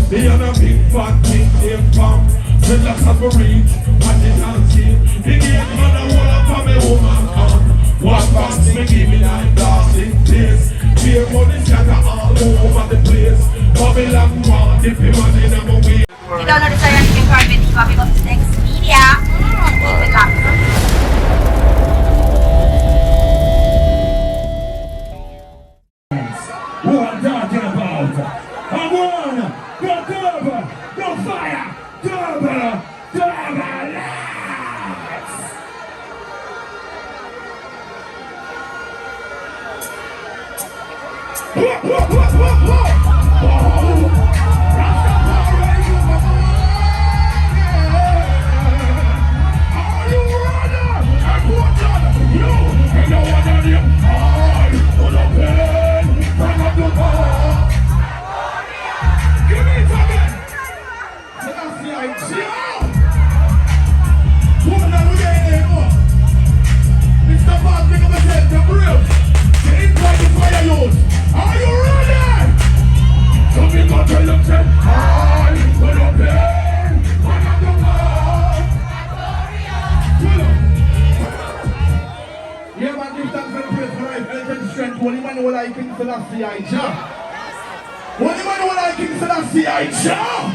They on a big fat thing, they pump. Till I have a reach, and they can't see. They get man a wall up on me woman come. What box me give me like blasting place. Beer money scatter all over the place. Babylon one, if you want in a way. You don't know the story of the carpet, you have to go to the next media. Who I'm talking about? I'm one, go turbo, go fire, turbo, lights. Whoa, whoa, whoa, whoa, whoa. Only man who like King Selassie I Jah. Only man who like King Selassie I Jah.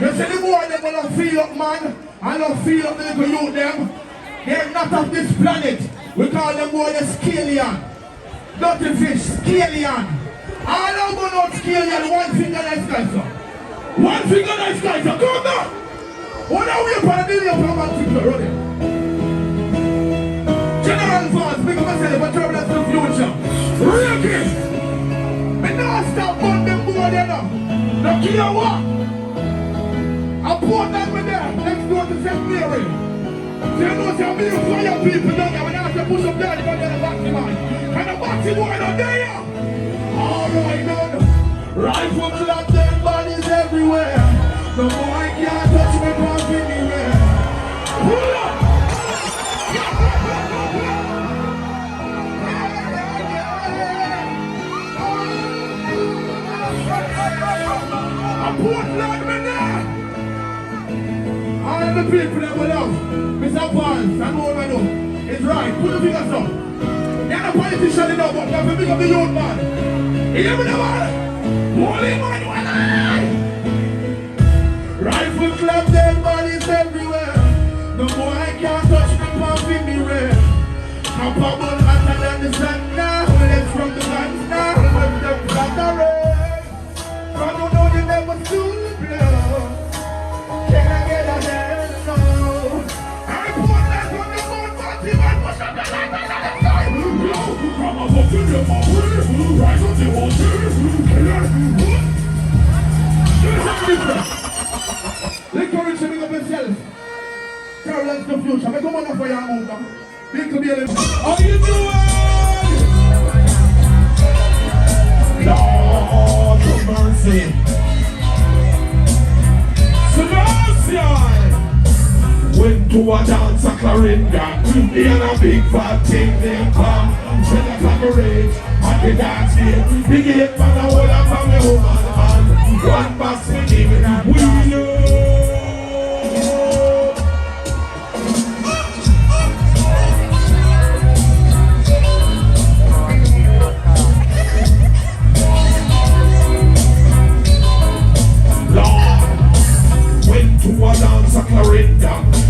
You see the boy them wanna feel up man, and don't feel up the little youth them. They're not of this planet. We call them boy the Scalian. Dirty fish, Scalian. All of them not Scalian, one finger nice guys sir. One finger nice guys sir, come on. What are we upon a delay from one finger running? General Vance, make up myself a turbulence to the future. Reggae! Me not stop on them boy there now. Now care what? I put that with there, next door to St. Mary. So you know some big fire people down there when I have to push up there, they're going to the boxing man. And the boxing boy not there. Alright then. Rifle clap, dead bodies everywhere. No boy can't touch me from anywhere. Pull up! Portland, me there! All the people that we love, Mr. Vance, and all I know, it's right. Put the fingers up. You're not a politician, you know, but you have to pick up the youth man. You hear me now, man? Holy man, you alive! Rifle clap, dead bodies everywhere. No boy can't touch me, pump in the rain. Now bubble hotter than the sun now. Let's from the guns now, let them flutter. I don't know you never soon blow. Can I get a hand? No. I put that on the moon, but you might push up the light and let it fly. Come on, up to the mountain, rise on the water. Let's go and shimmy up yourself. Turbulence to the future. Make a money for your move now. Big to be a little. How you doing? Lord of mercy. Sebastian went to a dance at Clarinda. He had a big fat thing named Pam. She got like a rage at the dance here. He gave man a whole lot from the woman and one box we give it and we know.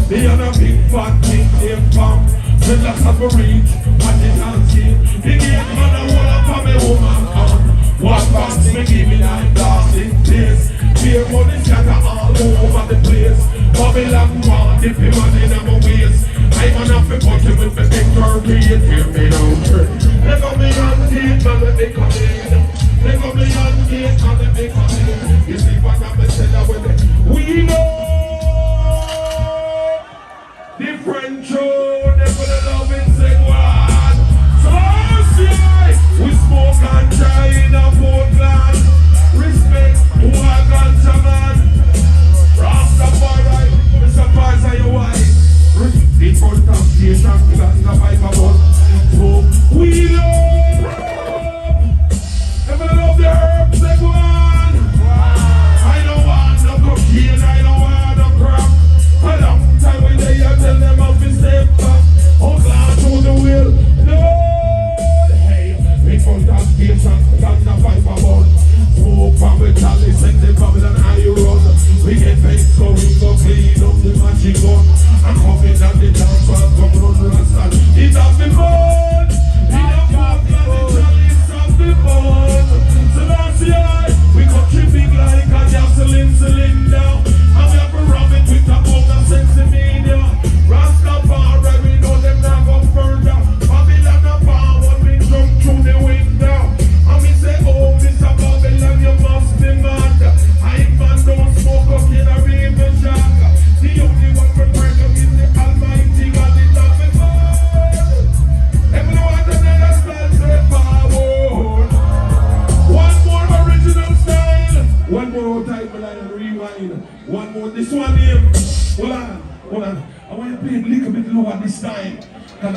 They on a big fat thing, they pump. Till I have a reach, and they can't see. They get man a wall up on me woman come. What box me give me like blasting place. Beer money scatter all over the place. Babylon one, if you man in my waist. I'm on a button with the big turkey, and hear me now. Let go me on teeth, man, let me come in. Let go me on teeth, and let me come in. You see what I'm saying with it? We know. Different show, they put a love in sing one. So we smoke and try in a Portland. Respect to our ganja man. Rastafari, Mr. Paz and your wife. The front of station, that's the vibe about. So we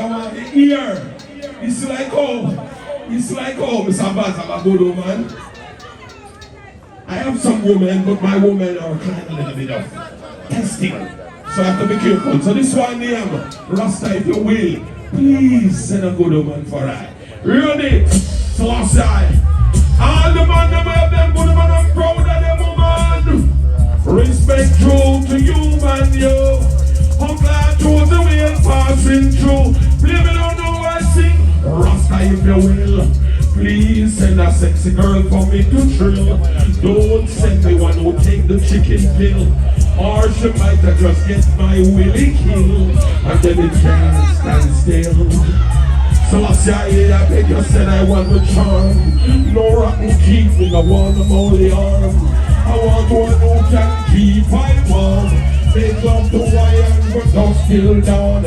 I want to hear. It's like Mr. Baz, I'm a good woman. I have some women, but my women are kind of a little bit of testing. So I have to be careful. So this one name, Rasta, if you will, please send a good woman for I. Ready? So I say, all the man that have them good woman, I'm proud of them woman. Respect true to you, man, yo. I'm glad Josey Wales passing through. Play me don't know I sing. Rasta, if you will. Please send a sexy girl for me to thrill. Don't send me one who take the chicken pill. Or she might have just get my willy killed. And then it can't stand still. So I say, I beg you, said I want the charm. No rock will keep me, I want them only arm. I want one who can keep my warm. Make love to wire, but don't still down.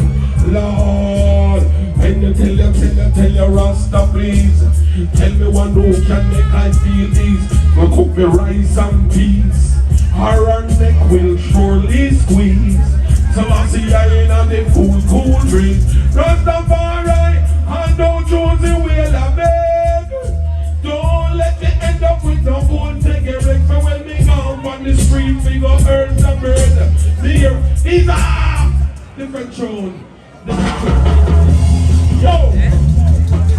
Lord, when you tell you, Rasta, please. Tell me one who can make I feel these. Go cook me rice and peas. Her neck will surely squeeze. So I see I ain't on the cool drink. Rastafari, and don't Josey Wales, I beg. Don't let me end up with no good. Take a break for when me gone on the street. We go earn some bread. Here, these are different tune. Yo,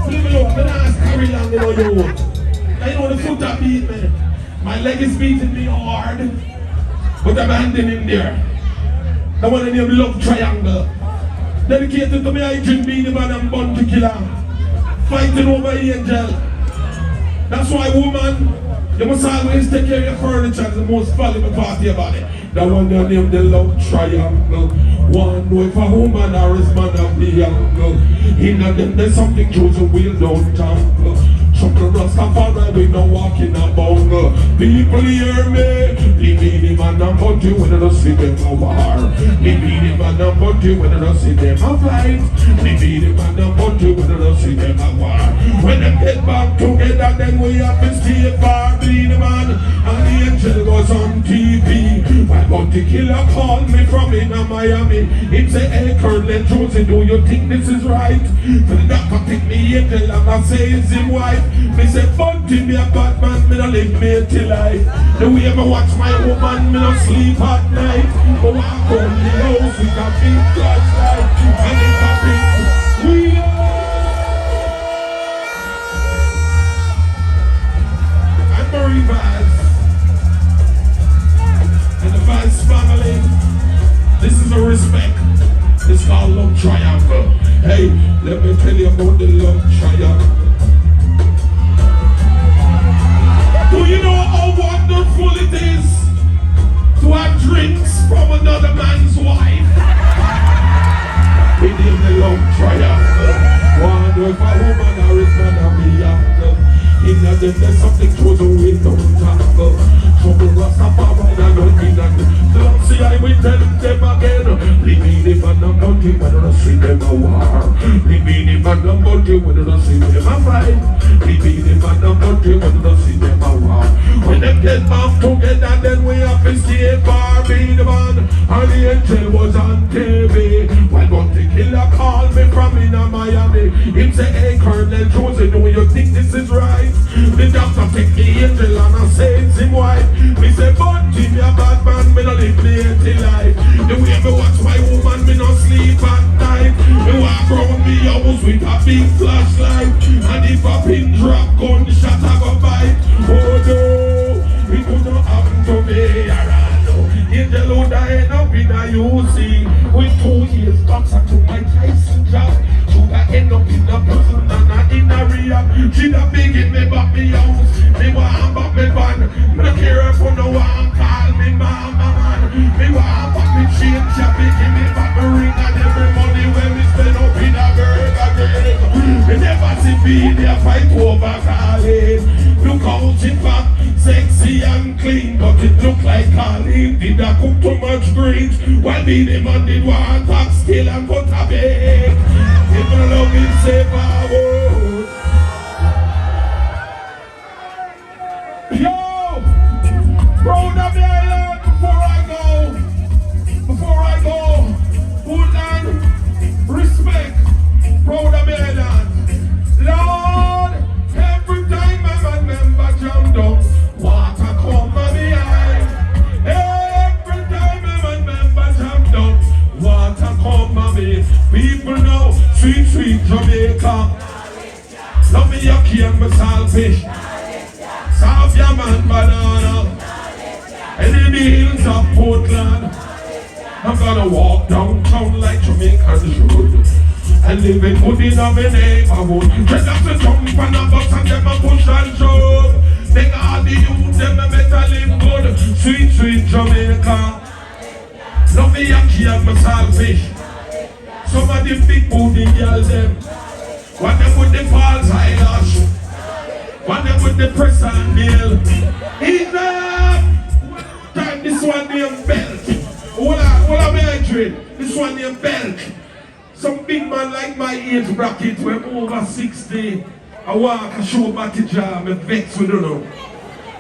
leave me alone. I'm not carry long, you know, yo. I know the foot I beat me. My leg is beating me hard, but I'm handing in there. The one named Love Triangle. Dedicated to me, I drink Beanie Man and Bun to Killer. Fighting over Angel. That's why, woman, you must always take care of your furniture. It's the most valuable part of your body. The one named the Love Triangle. One with a woman or his man of the angle. In them there's something Josey Wales don't tangle. Chuckle Rastafari, we no walking a bungle. People hear me. The Beanie Man and Bunty when they don't see them a war. The Beanie Man and Bunty when they don't see them a fight. The Beanie Man and Bunty when they don't see them a war. When they get back together, then we have to stay far. Beanie Man and the Angel was on TV. While Bunty Killer called me from in Miami. He say, hey Colonel Josey, do you think this is right? For the doctor take me Angel and I say it's him wife. Me say, Bunty, me a bad man, me no live me till life. The way me watch my woman, me no sleep at night. But walk on the house with a big flashlight. And it's a big wheel. I'm Marie Vaz. And the Vaz family. This is a respect. It's called Love Triangle. Hey, let me tell you about the Love Triangle. Do you know how wonderful it is to have drinks from another man's wife? We name the Love Triangle. One with a woman or his man or me uncle. In them there's something Josey Wales don't tangle. Trouble Rastafari and don't mean that. Don't see I will tell them again. Leave me the man and Bunty when I don't see them a war. Leave me the man and Bunty when I don't see them a fight. Leave me the man and Bunty when I don't see them a war. When they get back together, then we have to stay far. Be the man and the Angel was on TV. While Bunty Killer called me from in Miami. He say, hey Colonel Josey, do you think this is right? The doctor take the Angel and I say it's him wife. Me say, Bunty, me a bad man, me no live me till life. The way me watch my woman, me no sleep at night. Me walk round the house with a big flashlight. And if a pin drop, gunshot I go bite. Oh no, it could not happen to me. Angel who died up in a UC. With 2 years boxer to my Tyson job. Should I end up in a prison and in a rehab? She da begging me back me house. Me want back me van. Me no care for no one call me mama man. Me want back me chain. She begging me back me ring. And every money when we spend up in a burger game. Me never see me there fight over Colleen. Look how she back, sexy and clean. But it look like Colleen did a cook too much greens. While me the man did want talk still and put a bag. If I love him, say forward. Yo, proud of the island before I go, Woodland, respect. Jamaica. Love me your cane, my saltfish. South Yaman banana. And in the hills of Portland. I'm gonna walk downtown like Jamaicans should. And live in good in my neighborhood. Dress up the jump and a bus and them a push and shove. They all the youth, them a better live good. Sweet, sweet Jamaica. Love me Yankee and my saltfish. Some of the big booty girls them. One them with the false eyelash. One them with the press and nail. Enough! Time this one named Belt. What am I doing? This one named Belt. Some big man like my age bracket, when over 60, I walk a show batty job, I'm vexed with them.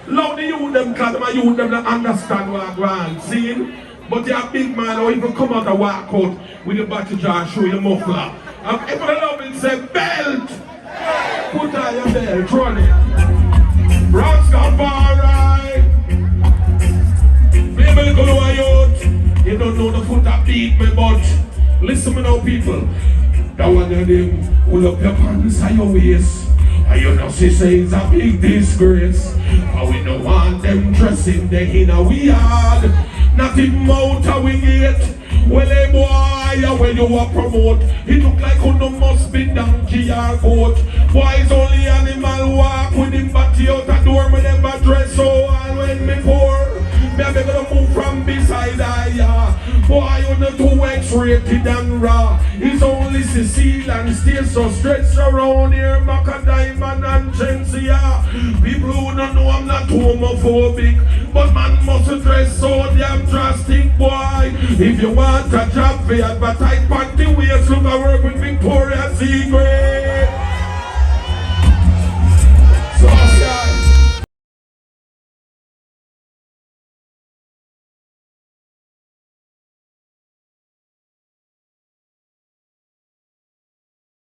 Love the youth them, because my youth them don't understand what I want, see? But you're a big man, or even come out and walk out with your batty job and show your muffler. And if I love it, say belt! Put on your belt, run it. Bronx got far right. Maybe look at youth. You don't know the foot that beat me, but listen me now, people. That one of them pull up your pants and your waist. And you know she says a big disgrace. And we don't want them dressing the inner we had. Not even out we get. Well, hey boy, when you are promote, it look like you no must be donkey or goat. Boys only animal walk with him body out the door, me never dress so all when me poor. Me a beg to move from beside I, boy, you not too X-rated and raw. It's only Cecile and stay so stretched around here, Macadam and Chensia. People who don't know I'm not homophobic, but man must dress so damn drastic, boy. If you want a job for advertise panty waist, look I work with Victoria's Secret.